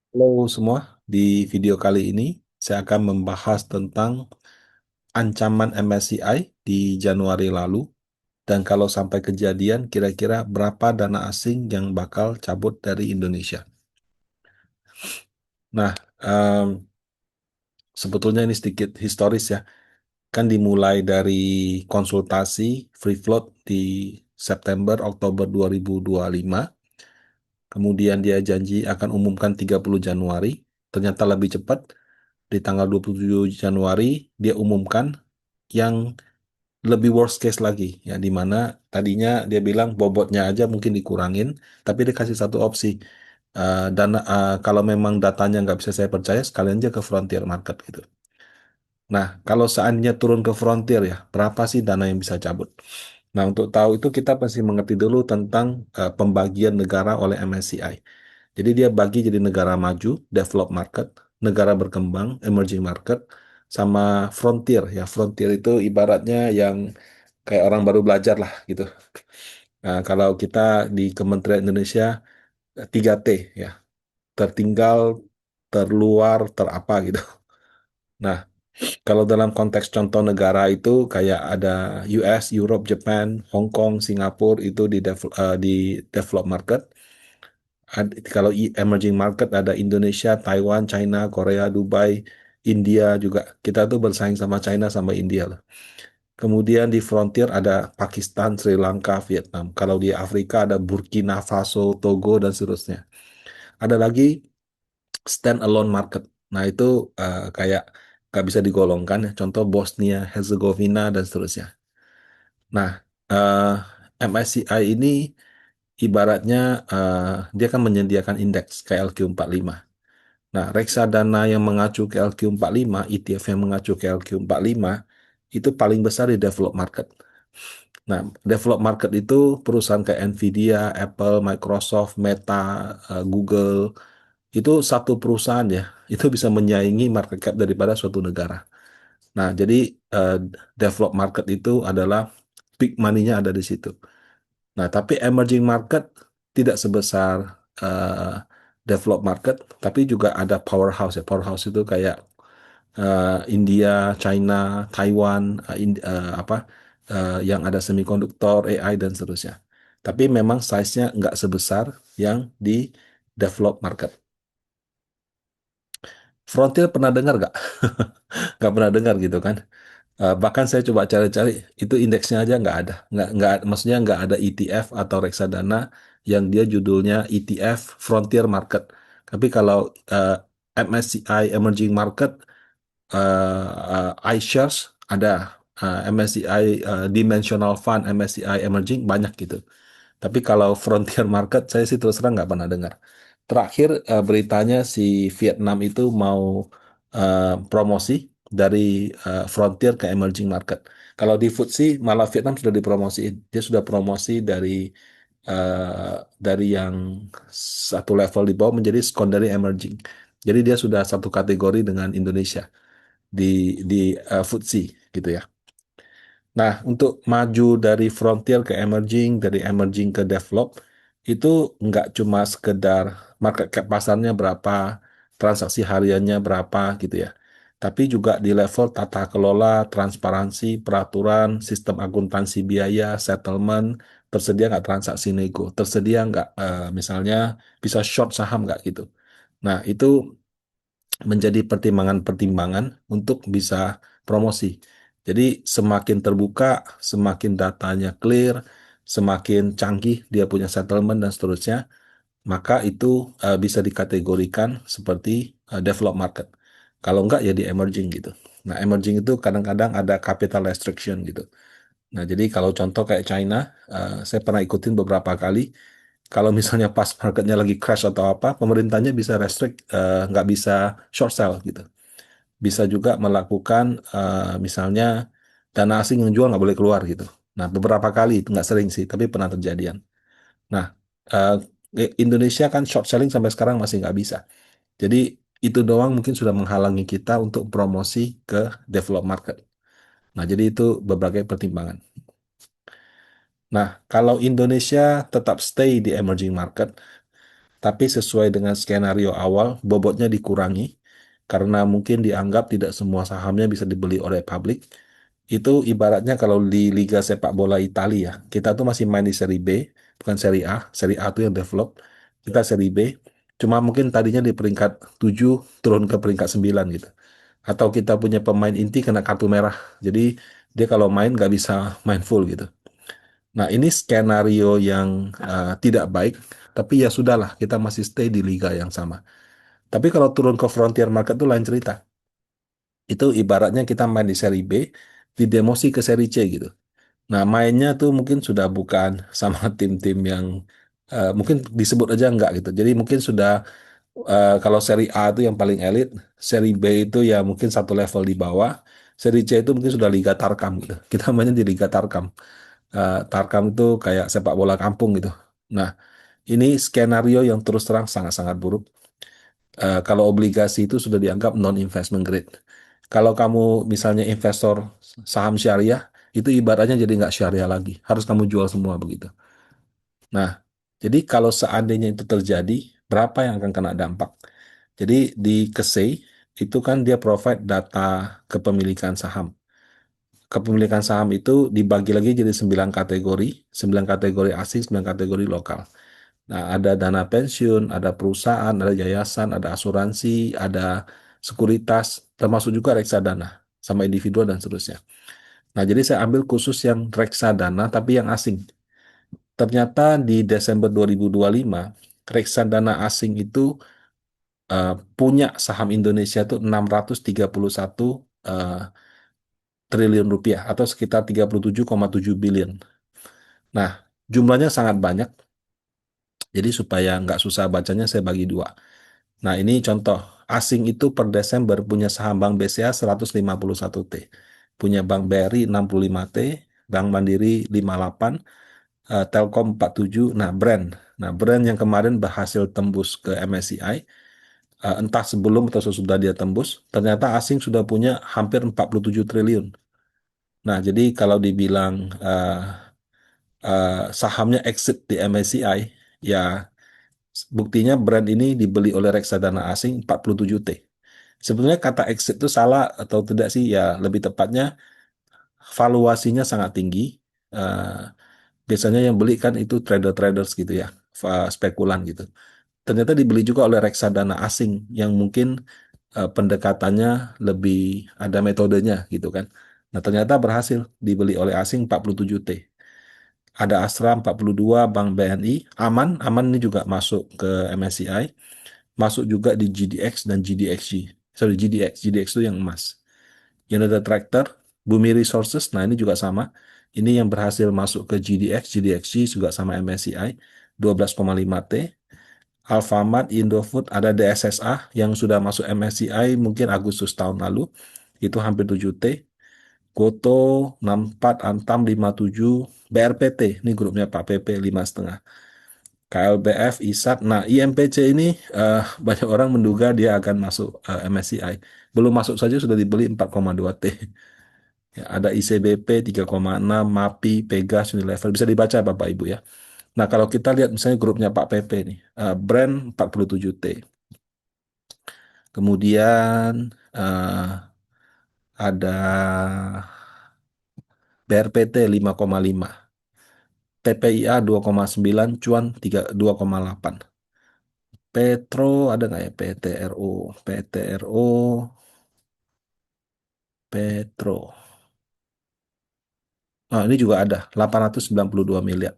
Halo semua, di video kali ini saya akan membahas tentang ancaman MSCI di Januari lalu dan kalau sampai kejadian kira-kira berapa dana asing yang bakal cabut dari Indonesia. Nah, sebetulnya ini sedikit historis ya, kan dimulai dari konsultasi free float di September Oktober 2025, kemudian dia janji akan umumkan 30 Januari, ternyata lebih cepat. Di tanggal 27 Januari dia umumkan yang lebih worst case lagi, ya di mana tadinya dia bilang bobotnya aja mungkin dikurangin, tapi dikasih satu opsi. Kalau memang datanya nggak bisa saya percaya, sekalian aja ke frontier market gitu. Nah, kalau seandainya turun ke frontier ya, berapa sih dana yang bisa cabut? Nah, untuk tahu itu kita pasti mengerti dulu tentang pembagian negara oleh MSCI. Jadi dia bagi jadi negara maju, develop market, negara berkembang, emerging market, sama frontier. Ya, frontier itu ibaratnya yang kayak orang baru belajar lah gitu. Nah, kalau kita di Kementerian Indonesia 3T ya, tertinggal, terluar, terapa gitu. Nah, kalau dalam konteks contoh negara itu kayak ada US, Europe, Japan, Hong Kong, Singapura itu di develop market. Kalau emerging market ada Indonesia, Taiwan, China, Korea, Dubai, India juga. Kita tuh bersaing sama China sama India lah. Kemudian di frontier ada Pakistan, Sri Lanka, Vietnam. Kalau di Afrika ada Burkina Faso, Togo, dan seterusnya. Ada lagi stand alone market. Nah itu kayak nggak bisa digolongkan ya. Contoh Bosnia, Herzegovina, dan seterusnya. Nah, MSCI ini ibaratnya dia kan menyediakan indeks KLQ45. Nah, reksadana yang mengacu ke LQ45, ETF yang mengacu ke LQ45, itu paling besar di develop market. Nah, develop market itu perusahaan kayak Nvidia, Apple, Microsoft, Meta, Google, itu satu perusahaan ya, itu bisa menyaingi market cap daripada suatu negara. Nah, jadi eh, develop market itu adalah big money-nya ada di situ. Nah, tapi emerging market tidak sebesar eh, develop market, tapi juga ada powerhouse ya. Powerhouse itu kayak India, China, Taiwan, yang ada semikonduktor, AI dan seterusnya. Tapi memang size-nya nggak sebesar yang di develop market. Frontier pernah dengar nggak? Nggak pernah dengar gitu kan? Bahkan saya coba cari-cari, itu indeksnya aja nggak, maksudnya nggak ada ETF atau reksadana yang dia judulnya ETF Frontier Market. Tapi kalau MSCI Emerging Market, iShares ada, MSCI Dimensional Fund, MSCI Emerging banyak gitu. Tapi kalau Frontier Market saya sih terus terang nggak pernah dengar. Terakhir beritanya si Vietnam itu mau promosi dari Frontier ke Emerging Market. Kalau di FTSE malah Vietnam sudah dipromosiin. Dia sudah promosi dari yang satu level di bawah menjadi secondary emerging. Jadi dia sudah satu kategori dengan Indonesia di FTSE gitu ya. Nah, untuk maju dari frontier ke emerging, dari emerging ke develop, itu nggak cuma sekedar market cap pasarnya berapa, transaksi hariannya berapa gitu ya. Tapi juga di level tata kelola, transparansi, peraturan, sistem akuntansi biaya, settlement, tersedia nggak transaksi nego, tersedia nggak misalnya bisa short saham nggak gitu. Nah, itu menjadi pertimbangan-pertimbangan untuk bisa promosi. Jadi semakin terbuka, semakin datanya clear, semakin canggih dia punya settlement dan seterusnya, maka itu bisa dikategorikan seperti develop market. Kalau enggak ya di emerging gitu. Nah, emerging itu kadang-kadang ada capital restriction gitu. Nah, jadi kalau contoh kayak China, saya pernah ikutin beberapa kali. Kalau misalnya pas marketnya lagi crash atau apa, pemerintahnya bisa restrict, nggak bisa short sell gitu. Bisa juga melakukan misalnya dana asing yang jual nggak boleh keluar gitu. Nah, beberapa kali itu nggak sering sih, tapi pernah terjadian. Nah, eh, Indonesia kan short selling sampai sekarang masih nggak bisa. Jadi itu doang mungkin sudah menghalangi kita untuk promosi ke develop market. Nah, jadi itu berbagai pertimbangan. Nah, kalau Indonesia tetap stay di emerging market, Tapi sesuai dengan skenario awal, bobotnya dikurangi karena mungkin dianggap tidak semua sahamnya bisa dibeli oleh publik. Itu ibaratnya kalau di Liga Sepak Bola Italia, kita tuh masih main di seri B, bukan seri A. Seri A tuh yang develop, kita seri B. Cuma mungkin tadinya di peringkat 7 turun ke peringkat 9 gitu. Atau kita punya pemain inti kena kartu merah. Jadi dia kalau main nggak bisa main full gitu. Nah, ini skenario yang tidak baik, tapi ya sudahlah, kita masih stay di liga yang sama. Tapi kalau turun ke frontier market itu lain cerita. Itu ibaratnya kita main di seri B, didemosi ke seri C gitu. Nah, mainnya tuh mungkin sudah bukan sama tim-tim yang mungkin disebut aja enggak gitu. Jadi mungkin sudah kalau seri A itu yang paling elit, seri B itu ya mungkin satu level di bawah, seri C itu mungkin sudah Liga Tarkam gitu. Kita mainnya di Liga Tarkam. Tarkam itu kayak sepak bola kampung gitu. Nah, ini skenario yang terus terang sangat-sangat buruk. Kalau obligasi itu sudah dianggap non-investment grade. Kalau kamu misalnya investor saham syariah, itu ibaratnya jadi nggak syariah lagi. Harus kamu jual semua begitu. Nah, jadi kalau seandainya itu terjadi, berapa yang akan kena dampak? Jadi di KSEI itu kan dia provide data kepemilikan saham. Kepemilikan saham itu dibagi lagi jadi 9 kategori asing, 9 kategori lokal. Nah, ada dana pensiun, ada perusahaan, ada yayasan, ada asuransi, ada sekuritas, termasuk juga reksadana, sama individual dan seterusnya. Nah, jadi saya ambil khusus yang reksadana, tapi yang asing. Ternyata di Desember 2025, reksadana asing itu punya saham Indonesia itu 631 eh, triliun rupiah, atau sekitar 37,7 billion. Nah, jumlahnya sangat banyak, jadi supaya nggak susah bacanya, saya bagi dua. Nah, ini contoh. Asing itu per Desember punya saham Bank BCA 151 T. Punya Bank BRI 65 T. Bank Mandiri 58. Telkom 47. Nah, Brand. Nah, Brand yang kemarin berhasil tembus ke MSCI. Entah sebelum atau sesudah dia tembus. Ternyata asing sudah punya hampir 47 triliun. Nah, jadi kalau dibilang sahamnya exit di MSCI, ya buktinya brand ini dibeli oleh reksadana asing 47 T. Sebetulnya kata exit itu salah atau tidak sih? Ya lebih tepatnya valuasinya sangat tinggi. Eh, Biasanya yang beli kan itu trader-traders gitu ya, spekulan gitu. Ternyata dibeli juga oleh reksadana asing yang mungkin pendekatannya lebih ada metodenya gitu kan. Nah, ternyata berhasil dibeli oleh asing 47 T. Ada Astra 42, Bank BNI, Aman ini juga masuk ke MSCI, masuk juga di GDX dan GDXG. Sorry, GDX itu yang emas. United Tractor, Bumi Resources, nah ini juga sama. Ini yang berhasil masuk ke GDX, GDXG juga sama MSCI, 12,5 T. Alfamart, Indofood, ada DSSA yang sudah masuk MSCI mungkin Agustus tahun lalu, itu hampir 7 T. Goto 64, Antam 57, BRPT, ini grupnya Pak PP 5,5. KLBF, ISAT. Nah, IMPC ini banyak orang menduga dia akan masuk MSCI. Belum masuk saja sudah dibeli 4,2 T. Ya, ada ICBP 3,6, MAPI, Pegas, Unilever. Bisa dibaca Bapak Ibu ya. Nah, kalau kita lihat misalnya grupnya Pak PP nih, Brand 47 T. Kemudian ada BRPT 5,5. TPIA 2,9, Cuan 2,8. Petro ada nggak ya? PTRO, PTRO, Petro. Nah, ini juga ada 892 miliar.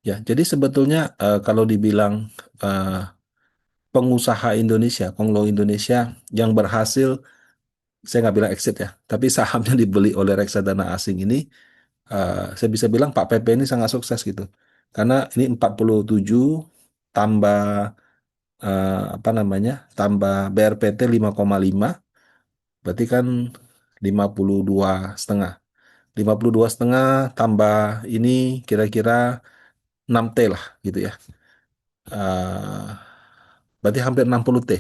Ya, jadi sebetulnya kalau dibilang eh, pengusaha Indonesia, Konglo Indonesia yang berhasil, saya nggak bilang exit ya, tapi sahamnya dibeli oleh reksadana asing ini, saya bisa bilang Pak PP ini sangat sukses gitu. Karena ini 47 tambah apa namanya, tambah BRPT 5,5, berarti kan 52,5. 52,5 tambah ini kira-kira 6 T lah gitu ya. Eh, Berarti hampir 60 T.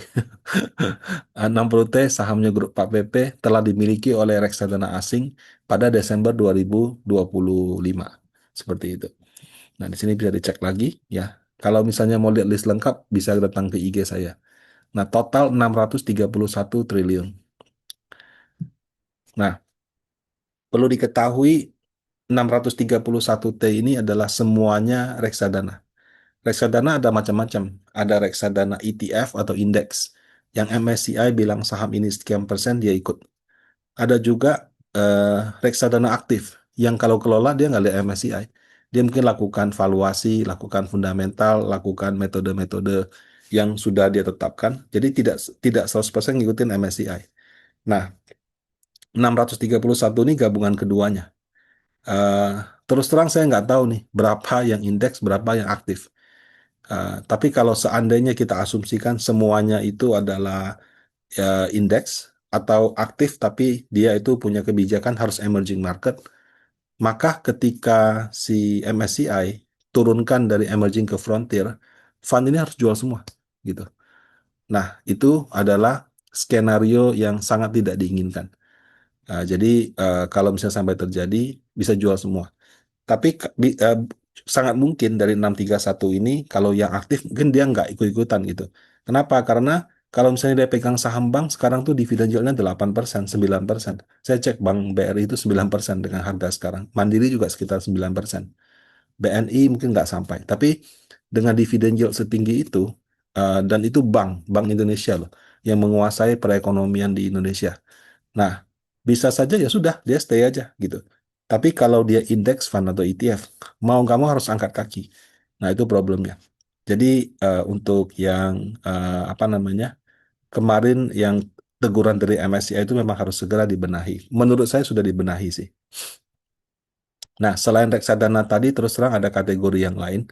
60 T sahamnya grup Pak PP telah dimiliki oleh reksadana asing pada Desember 2025. Seperti itu. Nah, di sini bisa dicek lagi ya. Kalau misalnya mau lihat list lengkap, bisa datang ke IG saya. Nah, total 631 triliun. Nah, perlu diketahui 631T ini adalah semuanya reksadana. Reksadana ada macam-macam. Ada reksadana ETF atau indeks. Yang MSCI bilang saham ini sekian persen, dia ikut. Ada juga reksadana aktif. Yang kalau kelola dia nggak lihat MSCI. Dia mungkin lakukan valuasi, lakukan fundamental, lakukan metode-metode yang sudah dia tetapkan. Jadi tidak tidak 100% ngikutin MSCI. Nah, 631 ini gabungan keduanya. Eh, Terus terang saya nggak tahu nih berapa yang indeks, berapa yang aktif. Tapi kalau seandainya kita asumsikan semuanya itu adalah indeks atau aktif, tapi dia itu punya kebijakan harus emerging market, maka ketika si MSCI turunkan dari emerging ke frontier, fund ini harus jual semua, gitu. Nah, itu adalah skenario yang sangat tidak diinginkan. Jadi kalau misalnya sampai terjadi, bisa jual semua. Tapi sangat mungkin dari 631 ini, kalau yang aktif mungkin dia nggak ikut-ikutan gitu. Kenapa? Karena kalau misalnya dia pegang saham bank, sekarang tuh dividen yieldnya 8%, 9%. Saya cek Bank BRI itu 9% dengan harga sekarang. Mandiri juga sekitar 9%. BNI mungkin nggak sampai. Tapi dengan dividen yield setinggi itu, dan itu Bank Indonesia loh, yang menguasai perekonomian di Indonesia. Nah, bisa saja ya sudah, dia stay aja gitu. Tapi kalau dia indeks fund atau ETF, mau nggak mau harus angkat kaki. Nah, itu problemnya. Jadi untuk yang apa namanya, kemarin yang teguran dari MSCI itu memang harus segera dibenahi. Menurut saya sudah dibenahi sih. Nah, selain reksadana tadi, terus terang ada kategori yang lain.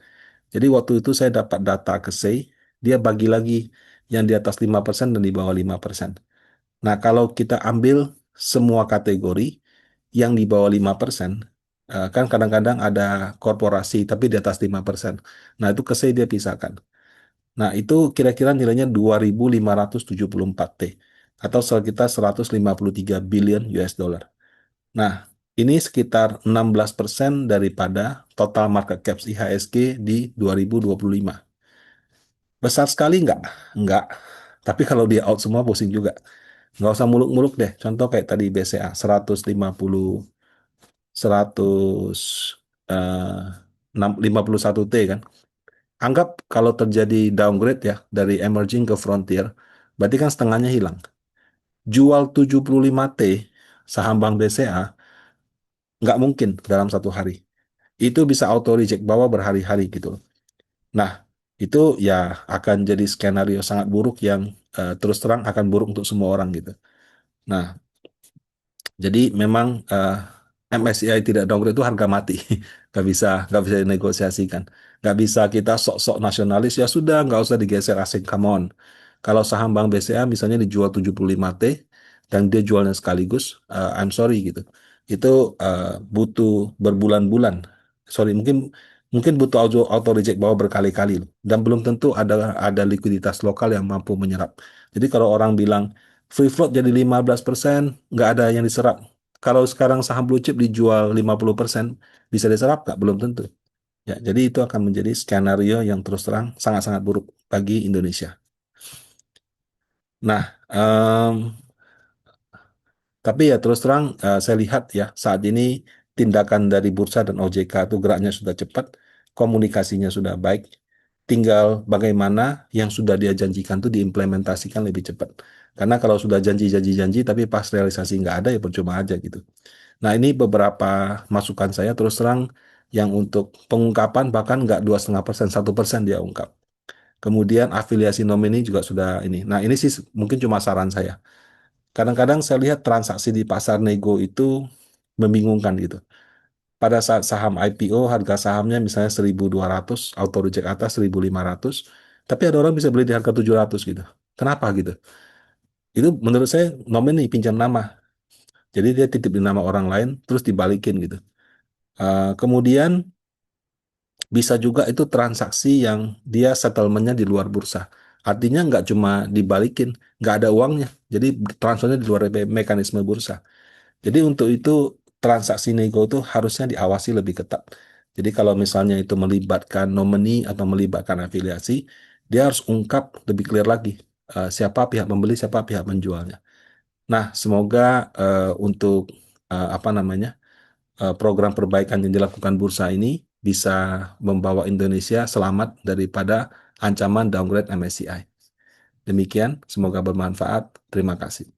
Jadi waktu itu saya dapat data ke SEI, dia bagi lagi yang di atas 5% dan di bawah 5%. Nah, kalau kita ambil semua kategori yang di bawah 5%, kan kadang-kadang ada korporasi tapi di atas 5%. Nah, itu KSEI dia pisahkan. Nah, itu kira-kira nilainya 2.574 T atau sekitar 153 billion US dollar. Nah, ini sekitar 16% daripada total market cap IHSG di 2025. Besar sekali nggak? Nggak. Tapi kalau dia out semua pusing juga. Nggak usah muluk-muluk deh. Contoh kayak tadi BCA 150, 100, eh, 51 T kan. Anggap kalau terjadi downgrade ya dari emerging ke frontier, berarti kan setengahnya hilang. Jual 75 T saham Bank BCA nggak mungkin dalam satu hari. Itu bisa auto reject bawah berhari-hari gitu loh. Nah, itu ya akan jadi skenario sangat buruk yang terus terang akan buruk untuk semua orang gitu. Nah, jadi memang MSCI tidak downgrade itu harga mati, nggak bisa dinegosiasikan, nggak bisa kita sok-sok nasionalis ya sudah nggak usah digeser asing, come on. Kalau saham Bank BCA misalnya dijual 75 T dan dia jualnya sekaligus, I'm sorry gitu, itu butuh berbulan-bulan, sorry mungkin mungkin butuh auto reject bawah berkali-kali loh. Dan belum tentu ada likuiditas lokal yang mampu menyerap. Jadi kalau orang bilang free float jadi 15%, nggak ada yang diserap. Kalau sekarang saham blue chip dijual 50%, bisa diserap nggak? Belum tentu. Ya, jadi itu akan menjadi skenario yang terus terang sangat-sangat buruk bagi Indonesia. Nah, tapi ya terus terang saya lihat ya saat ini tindakan dari bursa dan OJK itu geraknya sudah cepat, komunikasinya sudah baik. Tinggal bagaimana yang sudah dia janjikan itu diimplementasikan lebih cepat. Karena kalau sudah janji-janji-janji tapi pas realisasi nggak ada ya percuma aja gitu. Nah ini beberapa masukan saya terus terang yang untuk pengungkapan bahkan nggak 2,5%, 1% dia ungkap. Kemudian afiliasi nomini juga sudah ini. Nah ini sih mungkin cuma saran saya. Kadang-kadang saya lihat transaksi di pasar nego itu membingungkan gitu. Pada saat saham IPO, harga sahamnya misalnya 1.200, auto reject atas 1.500, tapi ada orang bisa beli di harga 700 gitu. Kenapa gitu? Itu menurut saya nomini pinjam nama. Jadi dia titip di nama orang lain, terus dibalikin gitu. Kemudian bisa juga itu transaksi yang dia settlementnya di luar bursa. Artinya nggak cuma dibalikin, nggak ada uangnya. Jadi transfernya di luar mekanisme bursa. Jadi untuk itu transaksi nego itu harusnya diawasi lebih ketat. Jadi kalau misalnya itu melibatkan nomini atau melibatkan afiliasi, dia harus ungkap lebih clear lagi siapa pihak pembeli, siapa pihak menjualnya. Nah, semoga untuk apa namanya program perbaikan yang dilakukan bursa ini bisa membawa Indonesia selamat daripada ancaman downgrade MSCI. Demikian, semoga bermanfaat. Terima kasih.